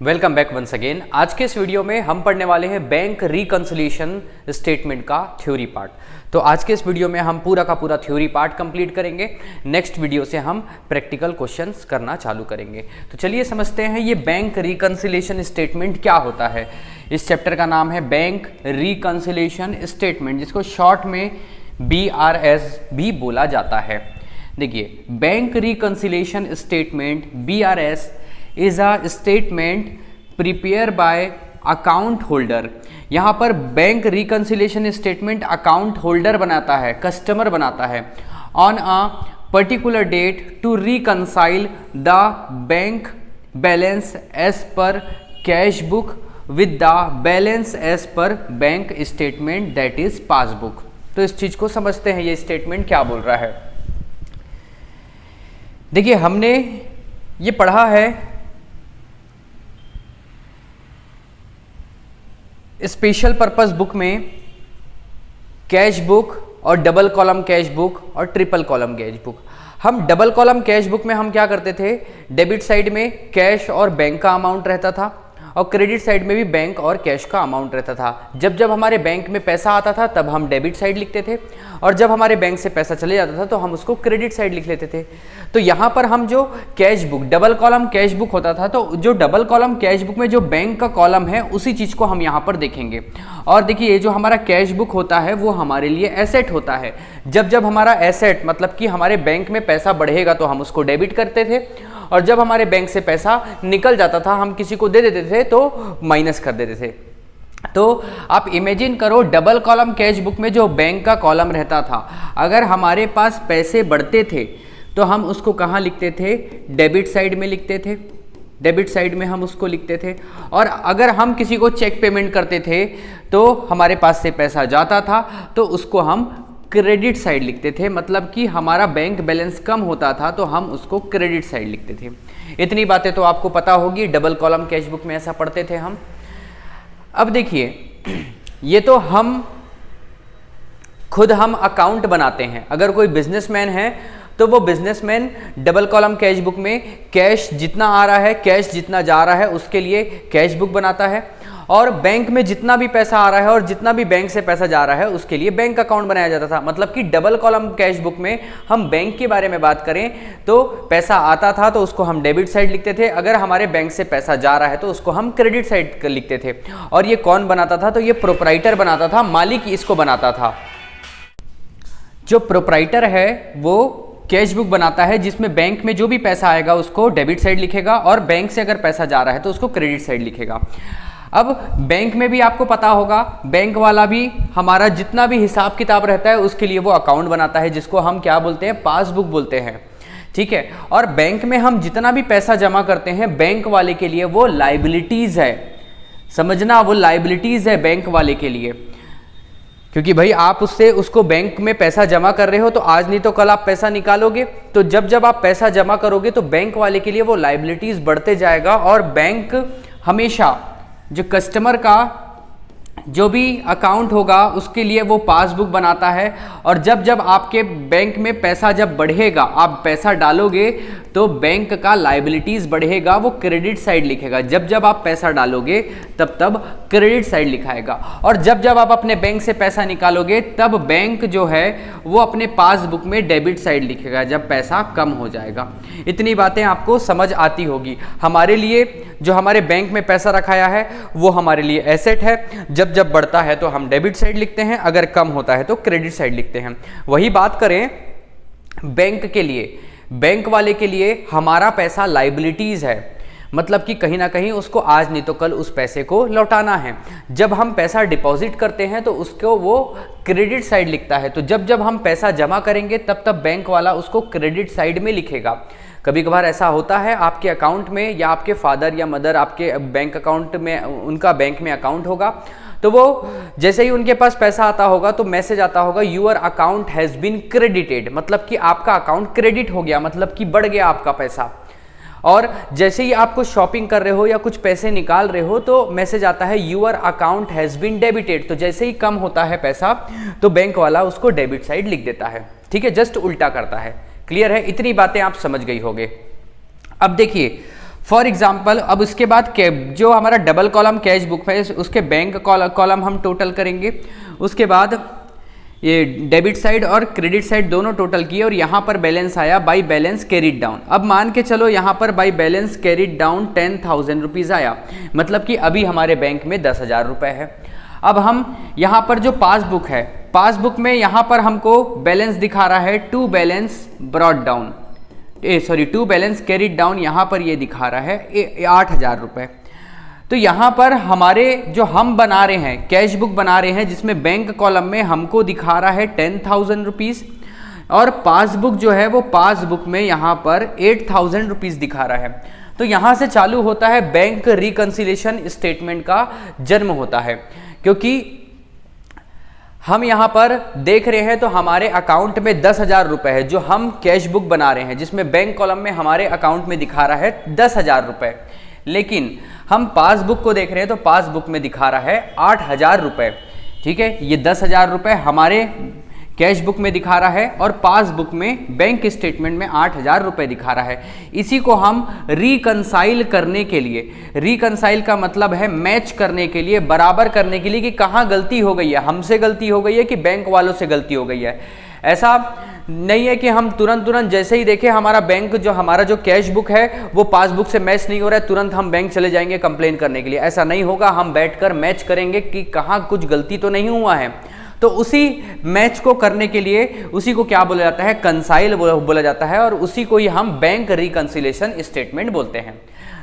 Welcome back once again. आज के इस वीडियो में हम पढ़ने वाले हैं बैंक रिकंसिलिएशन स्टेटमेंट का थ्योरी पार्ट। तो आज के इस वीडियो में हम पूरा का पूरा थ्योरी पार्ट कंप्लीट करेंगे। नेक्स्ट वीडियो से हम प्रैक्टिकल क्वेश्चंस करना चालू करेंगे। तो चलिए समझते हैं ये बैंक रिकंसिलिएशन स्टेटमेंट क्या होता है। इस चैप्टर का नाम है बैंक रिकंसिलिएशन स्टेटमेंट, जिसको शॉर्ट में BRS भी बोला जाता है। देखिए, bank reconciliation statement BRS is a statement prepare by account holder. यहाँ पर bank reconciliation statement account holder बनाता है, कस्टमर बनाता है on a particular date to reconcile the bank balance as per cash book with the balance as per bank statement that is passbook. तो इस चीज को समझते हैं, ये स्टेटमेंट क्या बोल रहा है। देखिए, हमने ये पढ़ा है स्पेशल पर्पस बुक में कैश बुक और डबल कॉलम कैश बुक और ट्रिपल कॉलम कैश बुक। हम डबल कॉलम कैश बुक में हम क्या करते थे, डेबिट साइड में कैश और बैंक का अमाउंट रहता था और क्रेडिट साइड में भी बैंक और कैश का अमाउंट रहता था। जब जब हमारे बैंक में पैसा आता था तब हम डेबिट साइड लिखते थे और जब हमारे बैंक से पैसा चले जाता था तो हम उसको क्रेडिट साइड लिख लेते थे। तो यहाँ पर हम जो cash book double column cash book होता था, तो जो डबल कॉलम कैश बुक में जो बैंक का कॉलम है उसी चीज़ को हम यहाँ पर देखेंगे। और देखिए, जो हमारा कैश बुक होता है वो हमारे लिए एसेट होता है। जब जब हमारा एसेट मतलब कि हमारे बैंक में पैसा बढ़ेगा तो हम उसको डेबिट करते थे और जब हमारे बैंक से पैसा निकल जाता था हम किसी को दे देते थे तो माइनस कर देते थे। तो आप इमेजिन करो, डबल कॉलम कैश बुक में जो बैंक का कॉलम रहता था, अगर हमारे पास पैसे बढ़ते थे तो हम उसको कहाँ लिखते थे, डेबिट साइड में लिखते थे। डेबिट साइड में हम उसको लिखते थे। और अगर हम किसी को चेक पेमेंट करते थे तो हमारे पास से पैसा जाता था तो उसको हम क्रेडिट साइड लिखते थे। मतलब कि हमारा बैंक बैलेंस कम होता था तो हम उसको क्रेडिट साइड लिखते थे। इतनी बातें तो आपको पता होगी, डबल कॉलम कैश बुक में ऐसा पढ़ते थे हम। अब देखिए, ये तो हम खुद हम अकाउंट बनाते हैं। अगर कोई बिजनेसमैन है तो वो businessman double column cash book में कैश जितना आ रहा है, कैश जितना जा रहा है उसके लिए कैश बुक बनाता है और बैंक में जितना भी पैसा आ रहा है और जितना भी बैंक से पैसा जा रहा है उसके लिए बैंक अकाउंट बनाया जाता था। मतलब कि डबल कॉलम कैश बुक में हम बैंक के बारे में बात करें तो पैसा आता था तो उसको हम डेबिट साइड लिखते थे, अगर हमारे बैंक से पैसा जा रहा है तो उसको हम क्रेडिट साइड लिखते थे। और ये कौन बनाता था, तो ये प्रोप्राइटर बनाता था, मालिक इसको बनाता था। जो प्रोप्राइटर है वो कैश बुक बनाता है जिसमें बैंक में जो भी पैसा आएगा उसको डेबिट साइड लिखेगा और बैंक से अगर पैसा जा रहा है तो उसको क्रेडिट साइड लिखेगा। अब बैंक में भी आपको पता होगा, बैंक वाला भी हमारा जितना भी हिसाब किताब रहता है उसके लिए वो अकाउंट बनाता है, जिसको हम क्या बोलते हैं, पासबुक बोलते हैं। ठीक है। और बैंक में हम जितना भी पैसा जमा करते हैं बैंक वाले के लिए वो लाइबिलिटीज है। समझना, वो लाइबिलिटीज है बैंक वाले के लिए, क्योंकि भाई आप उसको बैंक में पैसा जमा कर रहे हो तो आज नहीं तो कल आप पैसा निकालोगे। तो जब जब आप पैसा जमा करोगे तो बैंक वाले के लिए वो लाइबिलिटीज बढ़ते जाएगा और बैंक हमेशा जो कस्टमर का जो भी अकाउंट होगा उसके लिए वो पासबुक बनाता है। और जब जब आपके बैंक में पैसा जब बढ़ेगा, आप पैसा डालोगे तो बैंक का लाइबिलिटीज बढ़ेगा, वो क्रेडिट साइड लिखेगा। जब जब आप पैसा डालोगे तब तब क्रेडिट साइड लिखाएगा और जब जब आप अपने बैंक से पैसा निकालोगे तब बैंक जो है वो अपने पासबुक में डेबिट साइड लिखेगा जब पैसा कम हो जाएगा। इतनी बातें आपको समझ आती होगी। हमारे लिए जो हमारे बैंक में पैसा रखाया है वो हमारे लिए एसेट है। जब जब बढ़ता है तो हम डेबिट साइड लिखते हैं, अगर कम होता है तो क्रेडिट साइड लिखते हैं। वही बात करें बैंक के लिए, बैंक वाले के लिए हमारा पैसा लाइबिलिटीज है। मतलब कि कहीं ना कहीं उसको आज नहीं तो कल उस पैसे को लौटाना है। जब हम पैसा डिपॉजिट करते हैं तो उसको वो क्रेडिट साइड लिखता है। तो जब जब हम पैसा जमा करेंगे तब तब बैंक वाला उसको क्रेडिट साइड में लिखेगा। कभी कभार ऐसा होता है आपके अकाउंट में या आपके फादर या मदर आपके बैंक अकाउंट में, उनका बैंक में अकाउंट होगा, तो वो जैसे ही उनके पास पैसा आता होगा तो मैसेज आता होगा your account has been credited. मतलब कि आपका अकाउंट क्रेडिट हो गया, मतलब कि बढ़ गया आपका पैसा। और जैसे ही आप कुछ शॉपिंग कर रहे हो या कुछ पैसे निकाल रहे हो तो मैसेज आता है your account has been debited. तो जैसे ही कम होता है पैसा तो बैंक वाला उसको डेबिट साइड लिख देता है। ठीक है, जस्ट उल्टा करता है। क्लियर है? इतनी बातें आप समझ गई होंगे। अब देखिए, फॉर एग्जाम्पल अब उसके बाद जो हमारा डबल कॉलम कैश बुक है उसके बैंक कॉलम हम टोटल करेंगे। उसके बाद ये डेबिट साइड और क्रेडिट साइड दोनों टोटल किए और यहाँ पर बैलेंस आया बाई बैलेंस कैरिड डाउन। अब मान के चलो यहाँ पर by balance carried down 10,000 rupees आया, मतलब कि अभी हमारे बैंक में 10,000 रुपये है। अब हम यहाँ पर जो पासबुक है, पासबुक में यहाँ पर हमको बैलेंस दिखा रहा है to balance brought down, to balance carried down, यहाँ पर ये दिखा रहा है 8,000 रुपये। तो यहाँ पर हमारे जो हम बना रहे हैं कैश बुक बना रहे हैं जिसमें बैंक कॉलम में हमको दिखा रहा है 10,000 रुपीज़ और पासबुक जो है वो पासबुक में यहाँ पर 8,000 रुपीज़ दिखा रहा है। तो यहाँ से चालू होता है बैंक रिकंसिलिएशन स्टेटमेंट का जन्म होता है, क्योंकि हम यहाँ पर देख रहे हैं तो हमारे अकाउंट में 10,000 रुपये है जो हम कैश बुक बना रहे हैं जिसमें बैंक कॉलम में हमारे अकाउंट में दिखा रहा है 10,000 रुपये, लेकिन हम पासबुक को देख रहे हैं तो पासबुक में दिखा रहा है 8,000 रुपये। ठीक है, ये 10,000 रुपये हमारे कैश बुक में दिखा रहा है और पासबुक में बैंक स्टेटमेंट में 8,000 रुपये दिखा रहा है। इसी को हम रिकंसाइल करने के लिए, रिकंसाइल का मतलब है मैच करने के लिए, बराबर करने के लिए कि कहाँ गलती हो गई है, हमसे गलती हो गई है कि बैंक वालों से गलती हो गई है। ऐसा नहीं है कि हम तुरंत जैसे ही देखें हमारा जो कैश बुक है वो पासबुक से मैच नहीं हो रहा है तुरंत हम बैंक चले जाएंगे कंप्लेन करने के लिए। ऐसा नहीं होगा, हम बैठकर मैच करेंगे कि कहाँ कुछ गलती तो नहीं हुआ है। तो उसी मैच को करने के लिए उसी को क्या बोला जाता है, कंसाइल बोला जाता है, और उसी को ही हम बैंक रिकंसिलिएशन स्टेटमेंट बोलते हैं।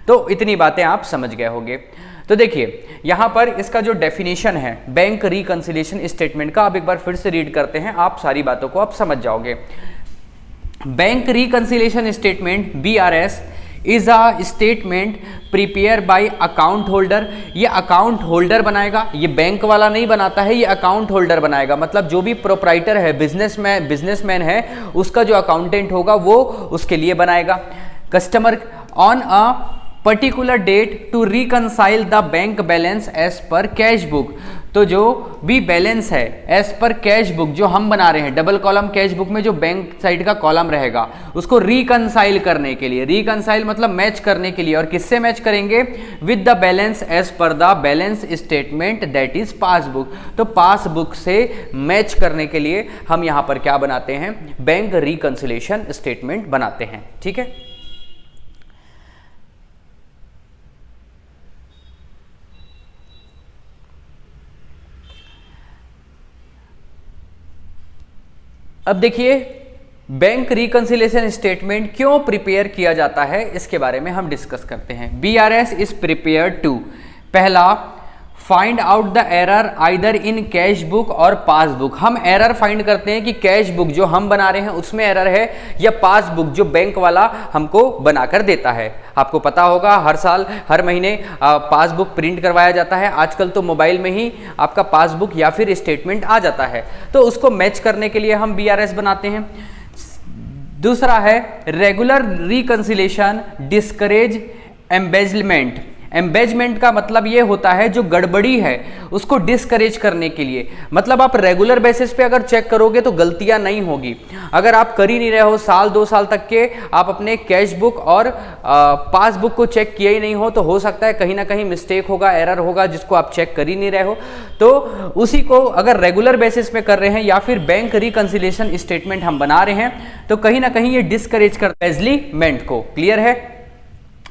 तो इतनी बातें आप समझ गए होंगे। तो देखिए यहाँ पर इसका जो डेफिनेशन है बैंक रिकंसिलिएशन स्टेटमेंट का, अब एक बार फिर से रीड करते हैं, आप सारी बातों को आप समझ जाओगे। Bank reconciliation statement BRS is a statement prepare by account holder. ये अकाउंट होल्डर बनाएगा, ये बैंक वाला नहीं बनाता है, ये अकाउंट होल्डर बनाएगा। मतलब जो भी प्रोप्राइटर है, बिजनेसमैन है, उसका जो अकाउंटेंट होगा वो उसके लिए बनाएगा। Customer on a particular date to reconcile the bank balance as per cash book. तो जो भी बैलेंस है एज पर कैश बुक जो हम बना रहे हैं, डबल कॉलम कैश बुक में जो बैंक साइड का कॉलम रहेगा उसको रिकंसाइल करने के लिए, रिकंसाइल मतलब मैच करने के लिए, और किससे मैच करेंगे, with the balance as per the balance statement that is passbook. तो पासबुक से मैच करने के लिए हम यहाँ पर क्या बनाते हैं, बैंक रिकंसिलिएशन स्टेटमेंट बनाते हैं। ठीक है, अब देखिए बैंक रिकंसिलिएशन स्टेटमेंट क्यों प्रिपेयर किया जाता है इसके बारे में हम डिस्कस करते हैं। BRS इज प्रिपेयर टू, पहला find out the error either in cash book और पासबुक। हम एरर फाइंड करते हैं कि कैश बुक जो हम बना रहे हैं उसमें एरर है या पासबुक जो बैंक वाला हमको बनाकर देता है। आपको पता होगा हर साल हर महीने पासबुक प्रिंट करवाया जाता है। आजकल तो मोबाइल में ही आपका पासबुक या फिर स्टेटमेंट आ जाता है, तो उसको मैच करने के लिए हम BRS बनाते हैं। दूसरा है रेगुलर रिकंसिलिएशन डिस्करेज एम्बेजलमेंट। एम्बेजमेंट का मतलब ये होता है जो गड़बड़ी है उसको डिस्करेज करने के लिए। मतलब आप रेगुलर बेसिस पे अगर चेक करोगे तो गलतियां नहीं होगी। अगर आप कर ही नहीं रहे हो, साल 2 साल तक के आप अपने कैश बुक और पासबुक को चेक किया ही नहीं हो, तो हो सकता है कहीं ना कहीं मिस्टेक होगा, एरर होगा जिसको आप चेक कर ही नहीं रहे हो। तो उसी को अगर रेगुलर बेसिस पे कर रहे हैं या फिर बैंक रिकंसिलिएशन स्टेटमेंट हम बना रहे हैं तो कहीं ना कहीं ये डिस्करेज करता है एम्बेजलमेंट को। क्लियर है,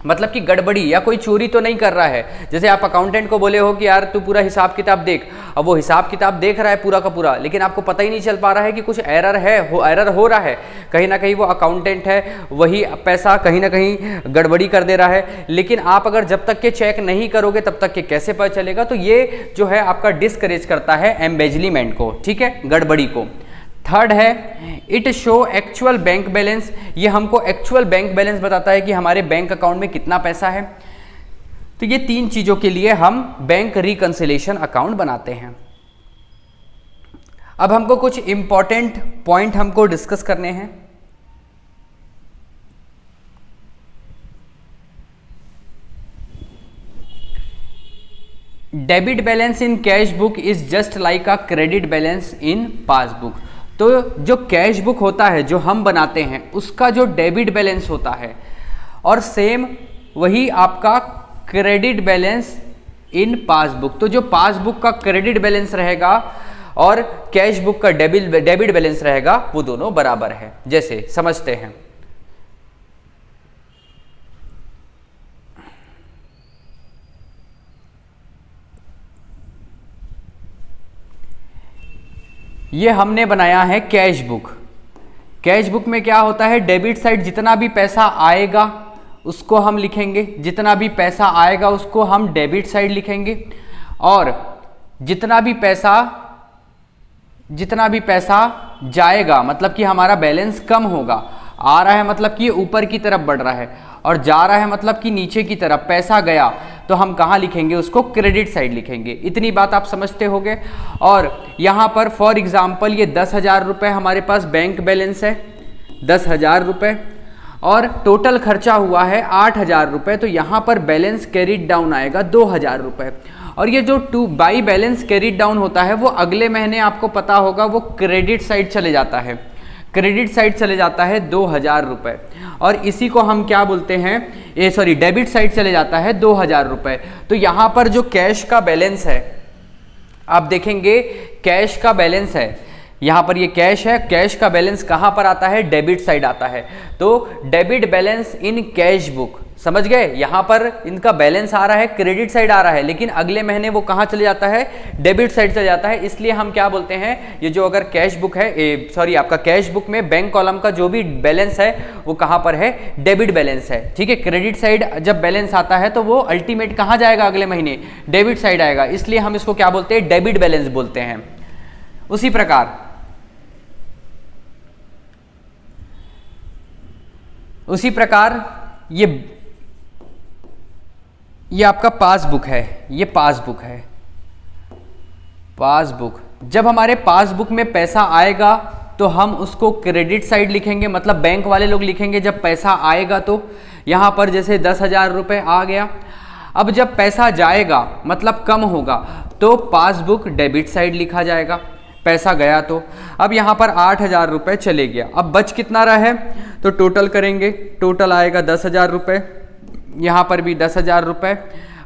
मतलब कि गड़बड़ी या कोई चोरी तो नहीं कर रहा है। जैसे आप अकाउंटेंट को बोले हो कि यार तू पूरा हिसाब किताब देख, अब वो हिसाब किताब देख रहा है पूरा का पूरा, लेकिन आपको पता ही नहीं चल पा रहा है कि कुछ एरर है, एरर हो रहा है। कहीं ना कहीं वो अकाउंटेंट है, वही पैसा कहीं ना कहीं गड़बड़ी कर दे रहा है, लेकिन आप अगर जब तक के चेक नहीं करोगे तब तक के कैसे पता चलेगा। तो ये जो है आपका डिस्करेज करता है एम्बेजलमेंट को, ठीक है, गड़बड़ी को। थर्ड है it show actual bank balance. ये हमको एक्चुअल बैंक बैलेंस बताता है कि हमारे बैंक अकाउंट में कितना पैसा है। तो ये 3 चीजों के लिए हम बैंक रिकंसिलिएशन अकाउंट बनाते हैं। अब हमको कुछ इंपॉर्टेंट पॉइंट हमको डिस्कस करने हैं। Debit balance in cash book is just like a credit balance in passbook. तो जो कैश बुक होता है जो हम बनाते हैं उसका जो डेबिट बैलेंस होता है और सेम वही आपका क्रेडिट बैलेंस इन पासबुक। तो जो पासबुक का क्रेडिट बैलेंस रहेगा और कैश बुक का डेबिट बैलेंस रहेगा वो दोनों बराबर है। जैसे समझते हैं, ये हमने बनाया है कैश बुक। कैश बुक में क्या होता है, डेबिट साइड जितना भी पैसा आएगा उसको हम लिखेंगे, जितना भी पैसा आएगा उसको हम डेबिट साइड लिखेंगे, और जितना भी पैसा जाएगा मतलब कि हमारा बैलेंस कम होगा, आ रहा है मतलब कि ये ऊपर की तरफ बढ़ रहा है, और जा रहा है मतलब कि नीचे की तरफ पैसा गया, तो हम कहाँ लिखेंगे उसको, क्रेडिट साइड लिखेंगे। इतनी बात आप समझते होंगे। और यहाँ पर फॉर एग्जाम्पल ये 10,000 रुपये हमारे पास बैंक बैलेंस है, 10,000 रुपये, और टोटल खर्चा हुआ है 8,000 रुपये, तो यहाँ पर बैलेंस कैरिड डाउन आएगा 2,000 रुपये। और ये जो बाई बैलेंस कैरिड डाउन होता है वो अगले महीने आपको पता होगा वो क्रेडिट साइड चले जाता है, क्रेडिट साइड चले जाता है 2,000 रुपये, और इसी को हम क्या बोलते हैं, डेबिट साइड चले जाता है 2,000 रुपये। तो यहाँ पर जो कैश का बैलेंस है आप देखेंगे, कैश का बैलेंस है, यहाँ पर ये कैश है, कैश का बैलेंस कहाँ पर आता है, डेबिट साइड आता है। तो debit balance in cash book, समझ गए, यहाँ पर इनका बैलेंस आ रहा है, क्रेडिट साइड आ रहा है, लेकिन अगले महीने वो कहाँ चले जाता है, डेबिट साइड चले जाता है। इसलिए हम क्या बोलते हैं, ये जो अगर कैश बुक है, आपका कैश बुक में बैंक कॉलम का जो भी बैलेंस है वो कहाँ पर है, डेबिट बैलेंस है। ठीक है, क्रेडिट साइड जब बैलेंस आता है तो वो अल्टीमेट कहाँ जाएगा, अगले महीने डेबिट साइड आएगा, इसलिए हम इसको क्या बोलते हैं, डेबिट बैलेंस बोलते हैं। उसी प्रकार ये आपका पासबुक है, ये पासबुक है। पासबुक, जब हमारे पासबुक में पैसा आएगा तो हम उसको क्रेडिट साइड लिखेंगे, मतलब बैंक वाले लोग लिखेंगे जब पैसा आएगा। तो यहाँ पर जैसे 10,000 रुपये आ गया, अब जब पैसा जाएगा मतलब कम होगा तो पासबुक डेबिट साइड लिखा जाएगा, पैसा गया तो। अब यहाँ पर 8,000 रुपये चले गया, अब बच कितना रहा है, तो टोटल करेंगे, टोटल आएगा 10,000 रुपये, यहाँ पर भी 10,000 रुपये।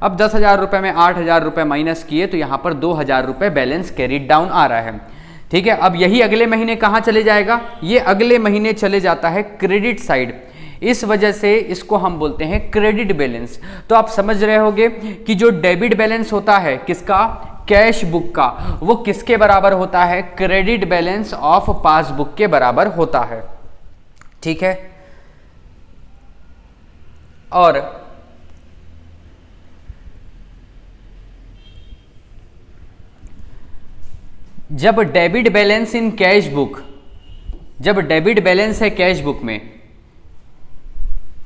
अब 10,000 रुपये में 8,000 रुपये माइनस किए तो यहाँ पर 2,000 रुपये बैलेंस कैरिड डाउन आ रहा है। ठीक है, अब यही अगले महीने कहाँ चले जाएगा, ये अगले महीने चले जाता है क्रेडिट साइड, इस वजह से इसको हम बोलते हैं क्रेडिट बैलेंस। तो आप समझ रहे होंगे कि जो डेबिट बैलेंस होता है किसका, कैश बुक का, वो किसके बराबर होता है, क्रेडिट बैलेंस ऑफ पासबुक के बराबर होता है। ठीक है, और जब debit balance in cash book, जब डेबिट बैलेंस है कैश बुक में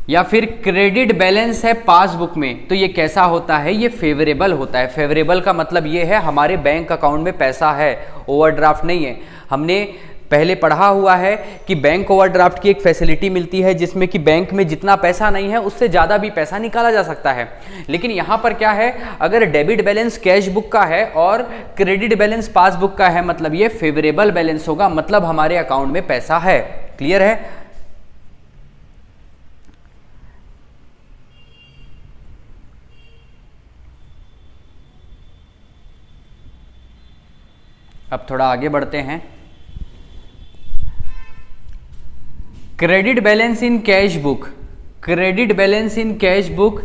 या फिर क्रेडिट बैलेंस है पासबुक में, तो ये कैसा होता है, ये फेवरेबल होता है। फेवरेबल का मतलब ये है हमारे बैंक अकाउंट में पैसा है, ओवरड्राफ्ट नहीं है। हमने पहले पढ़ा हुआ है कि बैंक ओवरड्राफ्ट की एक फैसिलिटी मिलती है जिसमें कि बैंक में जितना पैसा नहीं है उससे ज़्यादा भी पैसा निकाला जा सकता है। लेकिन यहाँ पर क्या है, अगर डेबिट बैलेंस कैश बुक का है और क्रेडिट बैलेंस पासबुक का है, मतलब ये फेवरेबल बैलेंस होगा, मतलब हमारे अकाउंट में पैसा है। क्लियर है? अब थोड़ा आगे बढ़ते हैं। Credit balance in cash book, credit balance in cash book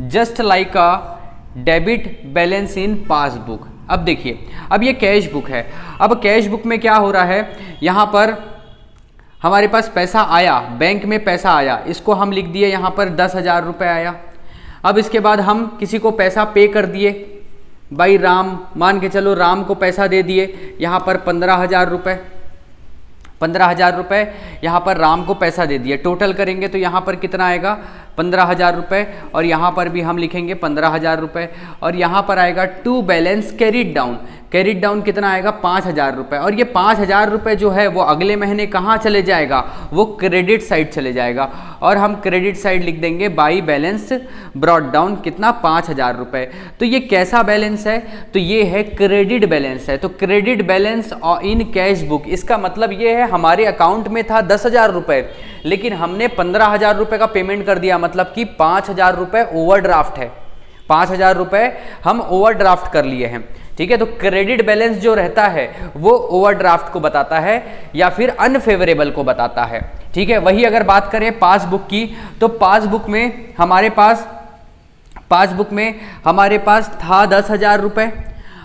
just like a debit balance in passbook. अब देखिए, अब ये कैश बुक है, अब कैश बुक में क्या हो रहा है, यहाँ पर हमारे पास पैसा आया, बैंक में पैसा आया, इसको हम लिख दिए यहाँ पर 10,000 रुपये आया। अब इसके बाद हम किसी को पैसा पे कर दिए, भाई राम, मान के चलो राम को पैसा दे दिए, यहाँ पर 15,000 रुपये, 15,000 रुपये यहाँ पर राम को पैसा दे दिए। टोटल करेंगे तो यहाँ पर कितना आएगा, 15,000 रुपये, और यहाँ पर भी हम लिखेंगे 15,000 रुपये, और यहाँ पर आएगा to balance carried down. Carried down कितना आएगा 5,000 रुपये, और ये 5,000 रुपये जो है वो अगले महीने कहाँ चले जाएगा, वो क्रेडिट साइड चले जाएगा, और हम क्रेडिट साइड लिख देंगे बाई बैलेंस ब्रॉट डाउन कितना 5,000 रुपये। तो ये कैसा बैलेंस है, तो ये है क्रेडिट बैलेंस है। तो credit balance in cash book, इसका मतलब ये है हमारे अकाउंट में था 10,000 रुपये, लेकिन हमने 15,000 रुपये का पेमेंट कर दिया, मतलब कि 5,000 रुपये ओवरड्राफ्ट है, 5,000 रुपये हम ओवरड्राफ्ट कर लिए हैं। ठीक है, तो क्रेडिट बैलेंस जो रहता है वो ओवरड्राफ्ट को बताता है या फिर अनफेवरेबल को बताता है। ठीक है, वही अगर बात करें पासबुक की, तो पासबुक में हमारे पास था 10,000 रुपये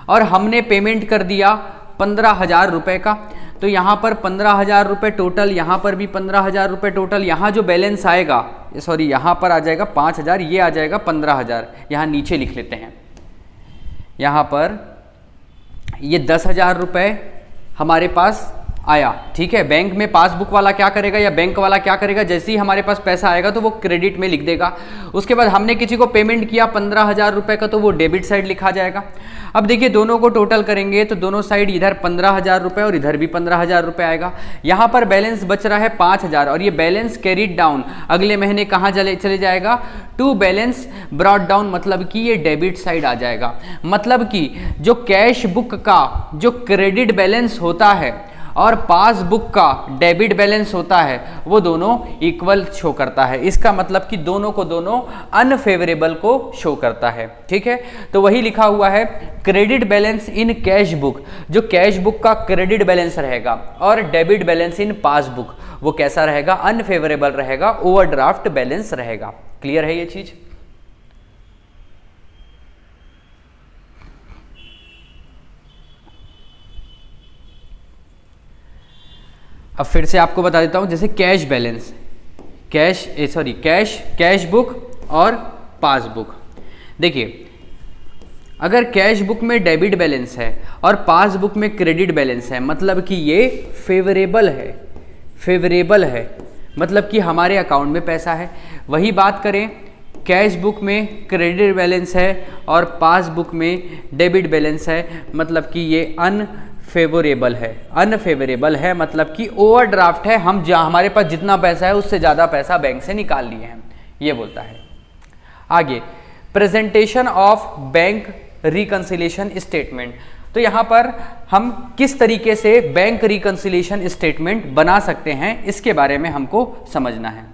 और हमने पेमेंट कर दिया 15,000 रुपये का। तो यहाँ पर 15,000 रुपये टोटल, यहाँ पर भी 15,000 रुपये टोटल। यहाँ जो बैलेंस आएगा, सॉरी यहाँ पर आ जाएगा 5,000, ये आ जाएगा 15,000। यहाँ नीचे लिख लेते हैं, यहाँ पर ये 10,000 रुपये हमारे पास आया। ठीक है, बैंक में पासबुक वाला क्या करेगा या बैंक वाला क्या करेगा, जैसे ही हमारे पास पैसा आएगा तो वो क्रेडिट में लिख देगा। उसके बाद हमने किसी को पेमेंट किया 15,000 रुपये का, तो वो डेबिट साइड लिखा जाएगा। अब देखिए दोनों को टोटल करेंगे तो दोनों साइड इधर 15,000 रुपये और इधर भी 15,000 रुपये आएगा। यहाँ पर बैलेंस बच रहा है 5,000 और ये बैलेंस कैरिड डाउन अगले महीने कहाँ चले जाएगा, टू बैलेंस ब्रॉट डाउन, मतलब कि ये डेबिट साइड आ जाएगा। मतलब कि जो कैश बुक का जो क्रेडिट बैलेंस होता है और पासबुक का डेबिट बैलेंस होता है वो दोनों इक्वल शो करता है। इसका मतलब कि दोनों को दोनों अनफेवरेबल को शो करता है। ठीक है, तो वही लिखा हुआ है credit balance in cash book, जो कैश बुक का क्रेडिट बैलेंस रहेगा और डेबिट बैलेंस इन पासबुक वो कैसा रहेगा, अनफेवरेबल रहेगा, ओवरड्राफ्ट बैलेंस रहेगा। क्लियर है ये चीज? अब फिर से आपको बता देता हूं, जैसे कैश बैलेंस, कैश बुक और पासबुक। देखिए अगर कैश बुक में डेबिट बैलेंस है और पासबुक में क्रेडिट बैलेंस है, मतलब कि ये फेवरेबल है, मतलब कि हमारे अकाउंट में पैसा है। वही बात करें कैश बुक में क्रेडिट बैलेंस है और पासबुक में डेबिट बैलेंस है, मतलब कि ये अनफेवरेबल है, मतलब कि ओवरड्राफ्ट है, हम हमारे पास जितना पैसा है उससे ज़्यादा पैसा बैंक से निकाल लिए हैं, ये बोलता है। आगे presentation of bank reconciliation statement, तो यहाँ पर हम किस तरीके से बैंक रिकंसिलिएशन स्टेटमेंट बना सकते हैं इसके बारे में हमको समझना है।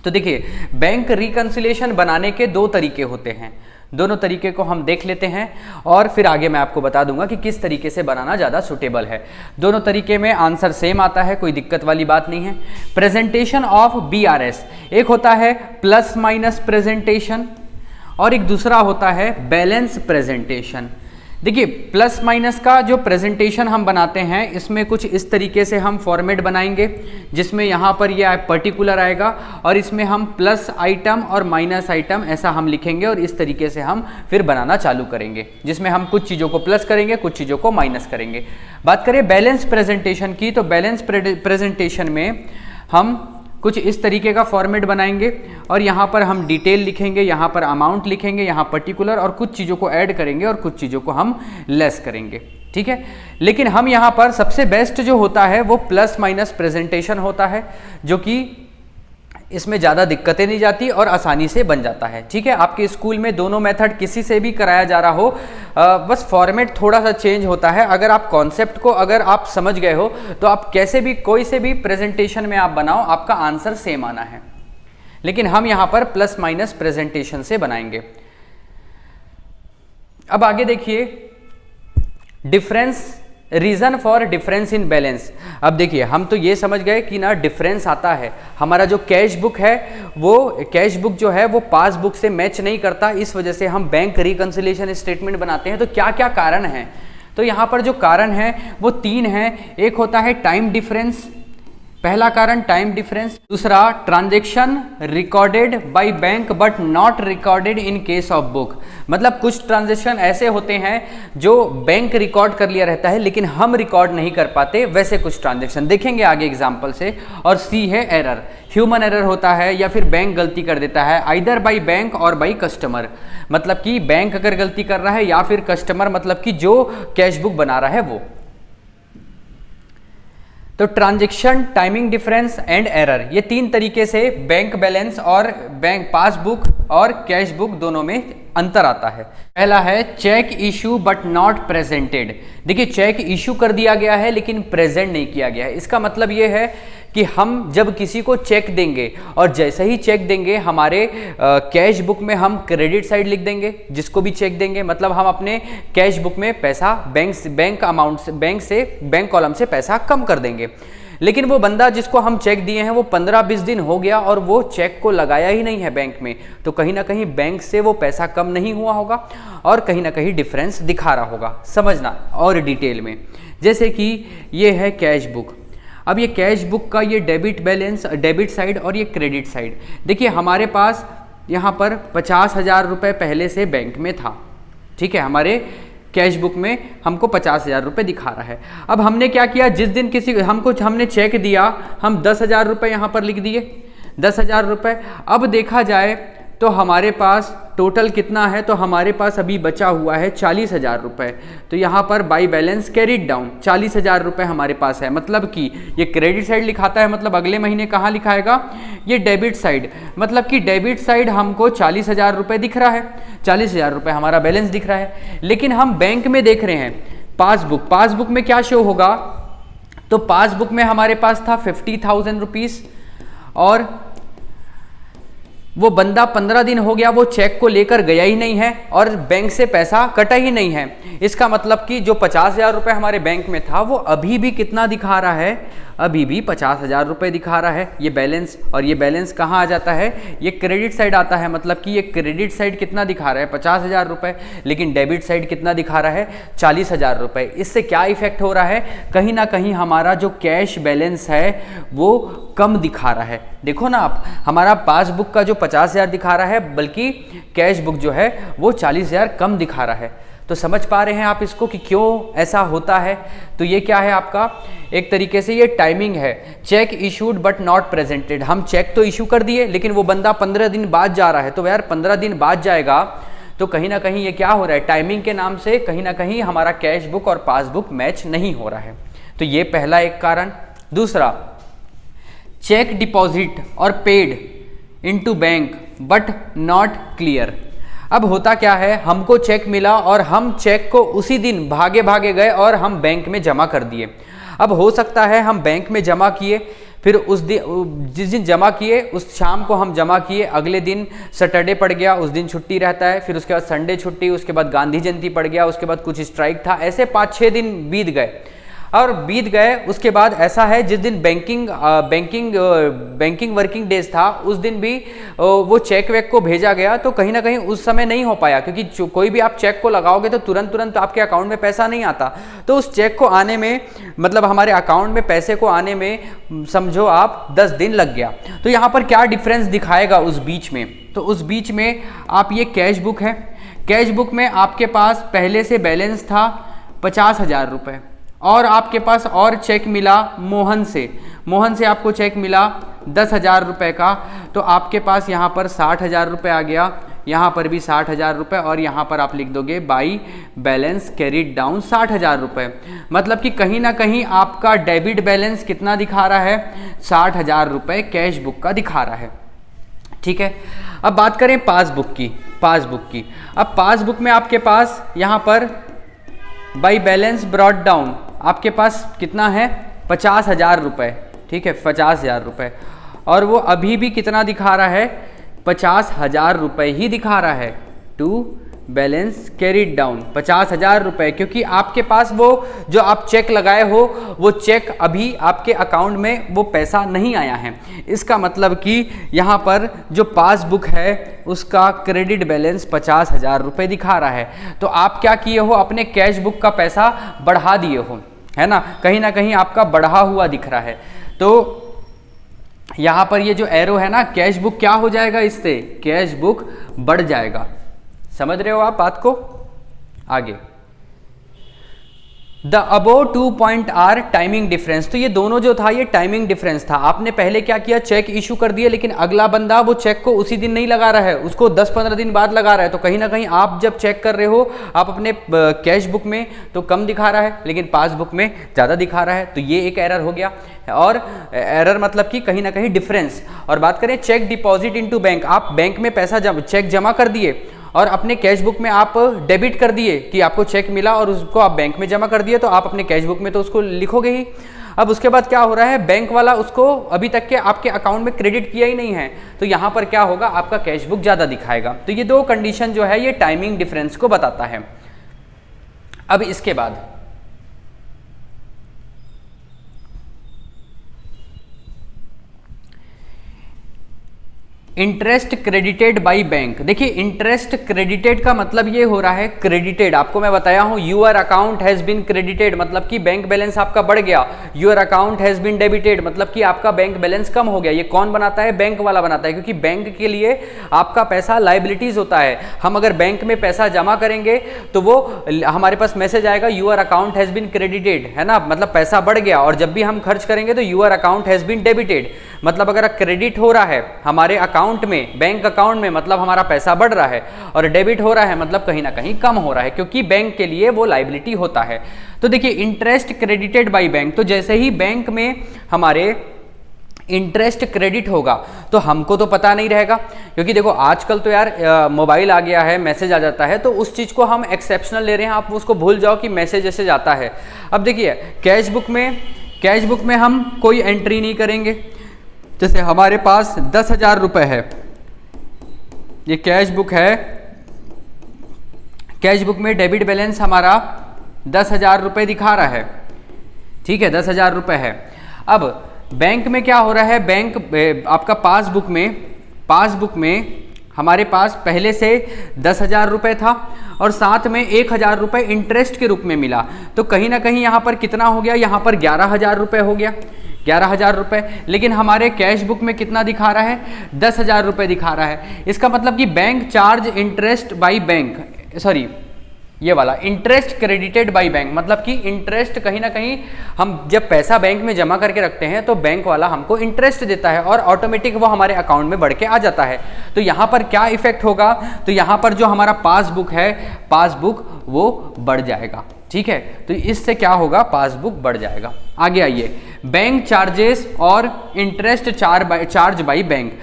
तो देखिए बैंक रिकंसिलिएशन बनाने के दो तरीके होते हैं, दोनों तरीके को हम देख लेते हैं और फिर आगे मैं आपको बता दूंगा कि किस तरीके से बनाना ज़्यादा सुटेबल है। दोनों तरीके में आंसर सेम आता है, कोई दिक्कत वाली बात नहीं है। प्रेजेंटेशन ऑफ बीआरएस, एक होता है प्लस माइनस प्रेजेंटेशन और एक दूसरा होता है बैलेंस प्रेजेंटेशन। देखिए प्लस माइनस का जो प्रेजेंटेशन हम बनाते हैं इसमें कुछ इस तरीके से हम फॉर्मेट बनाएंगे, जिसमें यहाँ पर ये पर्टिकुलर आएगा और इसमें हम प्लस आइटम और माइनस आइटम ऐसा हम लिखेंगे और इस तरीके से हम फिर बनाना चालू करेंगे, जिसमें हम कुछ चीज़ों को प्लस करेंगे, कुछ चीज़ों को माइनस करेंगे। बात करें बैलेंस प्रेजेंटेशन की, तो बैलेंस प्रेजेंटेशन में हम कुछ इस तरीके का फॉर्मेट बनाएंगे और यहाँ पर हम डिटेल लिखेंगे, यहाँ पर अमाउंट लिखेंगे, यहाँ पर्टिकुलर, और कुछ चीज़ों को ऐड करेंगे और कुछ चीज़ों को हम लेस करेंगे। ठीक है, लेकिन हम यहाँ पर सबसे बेस्ट जो होता है वो प्लस माइनस प्रेजेंटेशन होता है, जो कि इसमें ज़्यादा दिक्कतें नहीं जाती और आसानी से बन जाता है। ठीक है, आपके स्कूल में दोनों मेथड किसी से भी कराया जा रहा हो, बस फॉर्मेट थोड़ा सा चेंज होता है। अगर आप कॉन्सेप्ट को अगर आप समझ गए हो तो आप कैसे भी कोई से भी प्रेजेंटेशन में आप बनाओ, आपका आंसर सेम आना है। लेकिन हम यहाँ पर प्लस माइनस प्रेजेंटेशन से बनाएंगे। अब आगे देखिए difference, reason for difference in balance. अब देखिए हम तो ये समझ गए कि ना डिफरेंस आता है, हमारा जो कैश बुक है वो कैश बुक जो है वो पासबुक से मैच नहीं करता, इस वजह से हम बैंक रिकंसिलिएशन स्टेटमेंट बनाते हैं। तो क्या क्या कारण हैं, तो यहाँ पर जो कारण है वो तीन हैं। एक होता है टाइम डिफरेंस, पहला कारण टाइम डिफरेंस, दूसरा transaction recorded by bank but not recorded in case of book, मतलब कुछ ट्रांजैक्शन ऐसे होते हैं जो बैंक रिकॉर्ड कर लिया रहता है लेकिन हम रिकॉर्ड नहीं कर पाते, वैसे कुछ ट्रांजैक्शन देखेंगे आगे एग्जांपल से। और सी है एरर, ह्यूमन एरर होता है या फिर बैंक गलती कर देता है, आइदर बाय बैंक और बाय कस्टमर, मतलब कि बैंक अगर गलती कर रहा है या फिर कस्टमर, मतलब कि जो कैश बुक बना रहा है वो। तो transaction, timing difference and error, ये तीन तरीके से बैंक बैलेंस और बैंक पासबुक और कैश बुक दोनों में अंतर आता है। पहला है cheque issue but not presented. देखिए चेक इशू कर दिया गया है लेकिन प्रेजेंट नहीं किया गया है। इसका मतलब ये है कि हम जब किसी को चेक देंगे और जैसे ही चेक देंगे हमारे कैश बुक में हम क्रेडिट साइड लिख देंगे, जिसको भी चेक देंगे मतलब हम अपने कैश बुक में पैसा बैंक अमाउंट से बैंक कॉलम से पैसा कम कर देंगे। लेकिन वो बंदा जिसको हम चेक दिए हैं वो 15-20 दिन हो गया और वो चेक को लगाया ही नहीं है बैंक में, तो कहीं ना कहीं बैंक से वो पैसा कम नहीं हुआ होगा और कहीं ना कहीं डिफरेंस दिखा रहा होगा। समझना और डिटेल में, जैसे कि ये है कैश बुक। अब ये कैश बुक का ये डेबिट बैलेंस, डेबिट साइड और ये क्रेडिट साइड, देखिए हमारे पास यहाँ पर 50,000 रुपये पहले से बैंक में था, ठीक है, हमारे कैश बुक में हमको 50,000 रुपये दिखा रहा है। अब हमने क्या किया, जिस दिन हमने चेक दिया हम 10,000 रुपये यहाँ पर लिख दिए, 10,000 रुपये। अब देखा जाए तो हमारे पास टोटल कितना है, तो हमारे पास अभी बचा हुआ है 40,000 रुपये। तो यहाँ पर बाई बैलेंस कैरिड डाउन 40,000 रुपये हमारे पास है, मतलब कि ये क्रेडिट साइड लिखाता है, मतलब अगले महीने कहाँ लिखाएगा, ये डेबिट साइड, मतलब कि डेबिट साइड हमको 40,000 रुपये दिख रहा है, 40,000 रुपये हमारा बैलेंस दिख रहा है। लेकिन हम बैंक में देख रहे हैं पासबुक में क्या शो होगा, तो पासबुक में हमारे पास था 50,000 रुपीज़ और वो बंदा 15 दिन हो गया वो चेक को लेकर गया ही नहीं है और बैंक से पैसा कटा ही नहीं है। इसका मतलब कि जो 50,000 रुपये हमारे बैंक में था वो अभी भी कितना दिखा रहा है, अभी भी 50,000 रुपये दिखा रहा है ये बैलेंस। और ये बैलेंस कहाँ आ जाता है, ये क्रेडिट साइड आता है, मतलब कि ये क्रेडिट साइड कितना दिखा रहा है 50,000 रुपये, लेकिन डेबिट साइड कितना दिखा रहा है 40,000 रुपये। इससे क्या इफेक्ट हो रहा है, कहीं ना कहीं हमारा जो कैश बैलेंस है वो कम दिखा रहा है। देखो ना आप, हमारा पासबुक का जो 50,000 दिखा रहा है बल्कि कैश बुक जो है वो 40,000 कम दिखा रहा है। तो समझ पा रहे हैं आप इसको कि क्यों ऐसा होता है। तो ये क्या है आपका, एक तरीके से ये टाइमिंग है। Check issued but not presented, हम चेक तो इशू कर दिए लेकिन वो बंदा 15 दिन बाद जा रहा है, तो यार 15 दिन बाद जाएगा तो कहीं ना कहीं ये क्या हो रहा है, टाइमिंग के नाम से कहीं ना कहीं हमारा कैश बुक और पासबुक मैच नहीं हो रहा है। तो ये पहला एक कारण। दूसरा, चेक डिपॉजिट और paid into bank but not clear. अब होता क्या है, हमको चेक मिला और हम चेक को उसी दिन भागे भागे गए और हम बैंक में जमा कर दिए। अब हो सकता है हम बैंक में जमा किए, फिर उस दिन जिस दिन जमा किए उस शाम को हम जमा किए, अगले दिन सैटरडे पड़ गया, उस दिन छुट्टी रहता है, फिर उसके बाद संडे छुट्टी, उसके बाद गांधी जयंती पड़ गया, उसके बाद कुछ स्ट्राइक था, ऐसे 5-6 दिन बीत गए। और बीत गए उसके बाद ऐसा है जिस दिन बैंकिंग वर्किंग डेज था उस दिन भी वो चेक वेक को भेजा गया, तो कहीं ना कहीं उस समय नहीं हो पाया, क्योंकि कोई भी आप चेक को लगाओगे तो तुरंत आपके अकाउंट में पैसा नहीं आता। तो उस चेक को आने में, मतलब हमारे अकाउंट में पैसे को आने में समझो आप 10 दिन लग गया। तो यहाँ पर क्या डिफरेंस दिखाएगा उस बीच में, तो उस बीच में आप ये कैश बुक है, कैश बुक में आपके पास पहले से बैलेंस था 50,000 रुपये और आपके पास और चेक मिला मोहन से आपको चेक मिला 10,000 रुपये का, तो आपके पास यहाँ पर 60,000 रुपये आ गया, यहाँ पर भी 60,000 रुपये और यहाँ पर आप लिख दोगे बाई बैलेंस कैरिड डाउन 60,000 रुपये। मतलब कि कहीं ना कहीं आपका डेबिट बैलेंस कितना दिखा रहा है, 60,000 रुपये कैश बुक का दिखा रहा है। ठीक है, अब बात करें पासबुक की। अब पासबुक में आपके पास यहाँ पर बाई बैलेंस ब्रॉट डाउन आपके पास कितना है 50,000 रुपये, ठीक है 50,000 रुपये, और वो अभी भी कितना दिखा रहा है 50,000 रुपये ही दिखा रहा है टू बैलेंस कैरिड डाउन 50,000 रुपये, क्योंकि आपके पास वो जो आप चेक लगाए हो वो चेक अभी आपके अकाउंट में वो पैसा नहीं आया है। इसका मतलब कि यहाँ पर जो पासबुक है उसका क्रेडिट बैलेंस 50,000 रुपये दिखा रहा है। तो आप क्या किए हो, अपने कैश बुक का पैसा बढ़ा दिए हो, है ना कहीं आपका बढ़ा हुआ दिख रहा है। तो यहां पर ये जो एरो है ना, कैश बुक क्या हो जाएगा, इससे कैश बुक बढ़ जाएगा। समझ रहे हो आप बात को? आगे the above 2 point are timing difference. तो ये दोनों जो था ये टाइमिंग डिफरेंस था। आपने पहले क्या किया, चेक इशू कर दिया, लेकिन अगला बंदा वो चेक को उसी दिन नहीं लगा रहा है, उसको 10-15 दिन बाद लगा रहा है। तो कहीं ना कहीं आप जब चेक कर रहे हो आप अपने कैश बुक में तो कम दिखा रहा है, लेकिन पासबुक में ज़्यादा दिखा रहा है। तो ये एक एरर हो गया। और एरर मतलब कि कहीं ना कहीं डिफरेंस। और बात करें चेक डिपॉजिट इनटू बैंक, आप बैंक में पैसा चेक जमा कर दिए और अपने कैश बुक में आप डेबिट कर दिए कि आपको चेक मिला और उसको आप बैंक में जमा कर दिए, तो आप अपने कैश बुक में तो उसको लिखोगे ही। अब उसके बाद क्या हो रहा है, बैंक वाला उसको अभी तक के आपके अकाउंट में क्रेडिट किया ही नहीं है, तो यहाँ पर क्या होगा, आपका कैश बुक ज़्यादा दिखाएगा। तो ये दो कंडीशन जो है ये टाइमिंग डिफरेंस को बताता है। अब इसके बाद इंटरेस्ट क्रेडिटेड बाय बैंक। देखिए इंटरेस्ट क्रेडिटेड का मतलब ये हो रहा है क्रेडिटेड, आपको मैं बताया हूं your account has been credited मतलब कि बैंक बैलेंस आपका बढ़ गया। Your account has been debited मतलब कि आपका बैंक बैलेंस कम हो गया। ये कौन बनाता है, बैंक वाला बनाता है, क्योंकि बैंक के लिए आपका पैसा लाइबिलिटीज होता है। हम अगर बैंक में पैसा जमा करेंगे तो वो हमारे पास मैसेज आएगा your account has been credited, है ना, मतलब पैसा बढ़ गया। और जब भी हम खर्च करेंगे तो your account has been debited, मतलब अगर क्रेडिट हो रहा है हमारे अकाउंट में, बैंक अकाउंट में, मतलब हमारा पैसा बढ़ रहा है, और डेबिट हो रहा है मतलब कहीं ना कहीं कम हो रहा है, क्योंकि बैंक के लिए वो लायबिलिटी होता है। तो देखिए इंटरेस्ट क्रेडिटेड बाय बैंक, तो जैसे ही बैंक में हमारे इंटरेस्ट क्रेडिट होगा तो हमको तो पता नहीं रहेगा, क्योंकि देखो आजकल तो यार मोबाइल आ गया है, मैसेज आ जाता है, तो उस चीज़ को हम एक्सेप्शनल ले रहे हैं। आप उसको भूल जाओ कि मैसेज ऐसे जाता है। अब देखिए कैश बुक में हम कोई एंट्री नहीं करेंगे। जैसे हमारे पास 10,000 रुपये है, ये कैश बुक है, कैश बुक में डेबिट बैलेंस हमारा 10,000 रुपये दिखा रहा है, ठीक है, 10,000 रुपये है। अब बैंक में क्या हो रहा है, बैंक आपका पासबुक में हमारे पास पहले से 10,000 रुपये था और साथ में 1,000 रुपये इंटरेस्ट के रूप में मिला, तो कहीं ना कहीं यहाँ पर कितना हो गया, यहाँ पर 11,000 रुपये हो गया, 11,000 रुपये। लेकिन हमारे कैश बुक में कितना दिखा रहा है, 10,000 रुपये दिखा रहा है। इसका मतलब कि bank charge interest by bank, sorry ये वाला इंटरेस्ट क्रेडिटेड बाय बैंक, मतलब कि इंटरेस्ट कहीं ना कहीं हम जब पैसा बैंक में जमा करके रखते हैं तो बैंक वाला हमको इंटरेस्ट देता है और ऑटोमेटिक वो हमारे अकाउंट में बढ़ के आ जाता है। तो यहाँ पर क्या इफेक्ट होगा, तो यहाँ पर जो हमारा पासबुक है, पासबुक वो बढ़ जाएगा, ठीक है। तो इससे क्या होगा, पासबुक बढ़ जाएगा। आगे आइए, बैंक चार्जेस और इंटरेस्ट चार्ज बाय बैंक।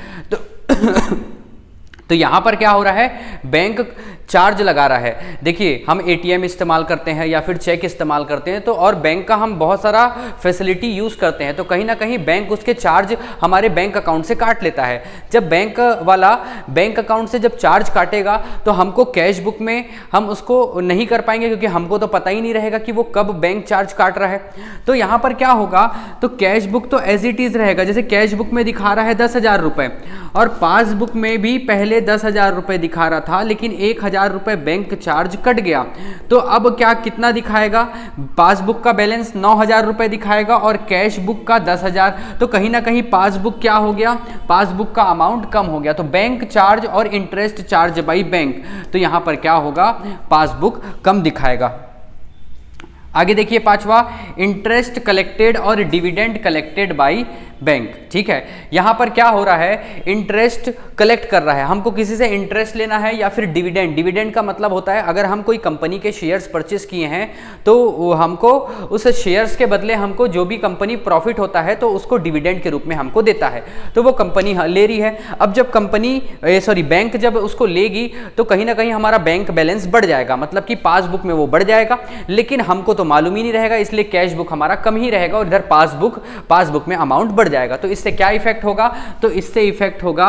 तो यहां पर क्या हो रहा है, बैंक चार्ज लगा रहा है। देखिए हम एटीएम इस्तेमाल करते हैं या फिर चेक इस्तेमाल करते हैं, तो और बैंक का हम बहुत सारा फैसिलिटी यूज़ करते हैं, तो कहीं ना कहीं बैंक उसके चार्ज हमारे बैंक अकाउंट से काट लेता है। जब बैंक वाला बैंक अकाउंट से जब चार्ज काटेगा तो हमको कैश बुक में हम उसको नहीं कर पाएंगे, क्योंकि हमको तो पता ही नहीं रहेगा कि वो कब बैंक चार्ज काट रहा है। तो यहाँ पर क्या होगा, तो कैश बुक तो एज इट इज़ रहेगा, जैसे कैश बुक में दिखा रहा है 10,000 रुपये और पासबुक में भी पहले 10,000 रुपये दिखा रहा था, लेकिन 1,000 रुपये बैंक चार्ज कट गया। तो अब क्या कितना दिखाएगा, पासबुक का बैलेंस 9,000 रुपये दिखाएगा और कैश बुक का 10,000। तो कहीं ना कहीं पासबुक क्या हो गया, पासबुक का अमाउंट कम हो गया। तो बैंक चार्ज और इंटरेस्ट चार्ज बाय बैंक, तो यहां पर क्या होगा, पासबुक कम दिखाएगा। आगे देखिए पांचवा, इंटरेस्ट कलेक्टेड और डिविडेंड कलेक्टेड बाय बैंक, ठीक है। यहां पर क्या हो रहा है, इंटरेस्ट कलेक्ट कर रहा है, हमको किसी से इंटरेस्ट लेना है या फिर डिविडेंड। डिविडेंड का मतलब होता है अगर हम कोई कंपनी के शेयर्स परचेस किए हैं तो हमको उस शेयर्स के बदले हमको जो भी कंपनी प्रॉफिट होता है तो उसको डिविडेंड के रूप में हमको देता है, तो वो कंपनी ले रही है। अब जब बैंक जब उसको लेगी तो कहीं ना कहीं हमारा बैंक बैलेंस बढ़ जाएगा, मतलब कि पासबुक में वो बढ़ जाएगा, लेकिन हमको तो मालूम ही नहीं रहेगा, इसलिए कैश बुक हमारा कम ही रहेगा और इधर पासबुक में अमाउंट बढ़ जाएगा। तो इससे क्या इफेक्ट होगा, तो इससे इफेक्ट होगा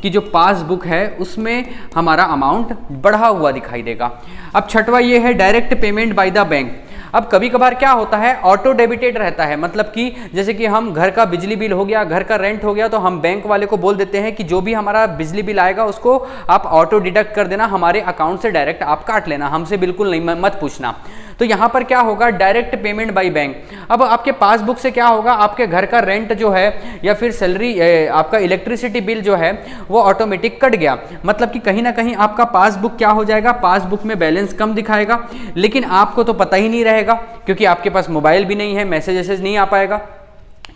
कि जो पासबुक है उसमें हमारा अमाउंट बढ़ा हुआ दिखाई देगा। अब छठवा ये है direct payment by the bank. अब कभी कभार क्या होता है, ऑटो डेबिटेड रहता है, मतलब कि जैसे कि हम घर का बिजली बिल हो गया, घर का रेंट हो गया, तो हम बैंक वाले को बोल देते हैं कि जो भी हमारा बिजली बिल आएगा उसको आप ऑटो डिडक्ट कर देना, हमारे अकाउंट से डायरेक्ट आप काट लेना, हमसे बिल्कुल नहीं मत पूछना। तो तो यहाँ पर क्या होगा, डायरेक्ट पेमेंट बाय बैंक। अब आपके पासबुक से क्या होगा, आपके घर का रेंट जो है या फिर सैलरी, आपका इलेक्ट्रिसिटी बिल जो है वो ऑटोमेटिक कट गया, मतलब कि कहीं ना कहीं आपका पासबुक क्या हो जाएगा, पासबुक में बैलेंस कम दिखाएगा, लेकिन आपको तो पता ही नहीं रहेगा क्योंकि आपके पास मोबाइल भी नहीं है, मैसेज नहीं आ पाएगा,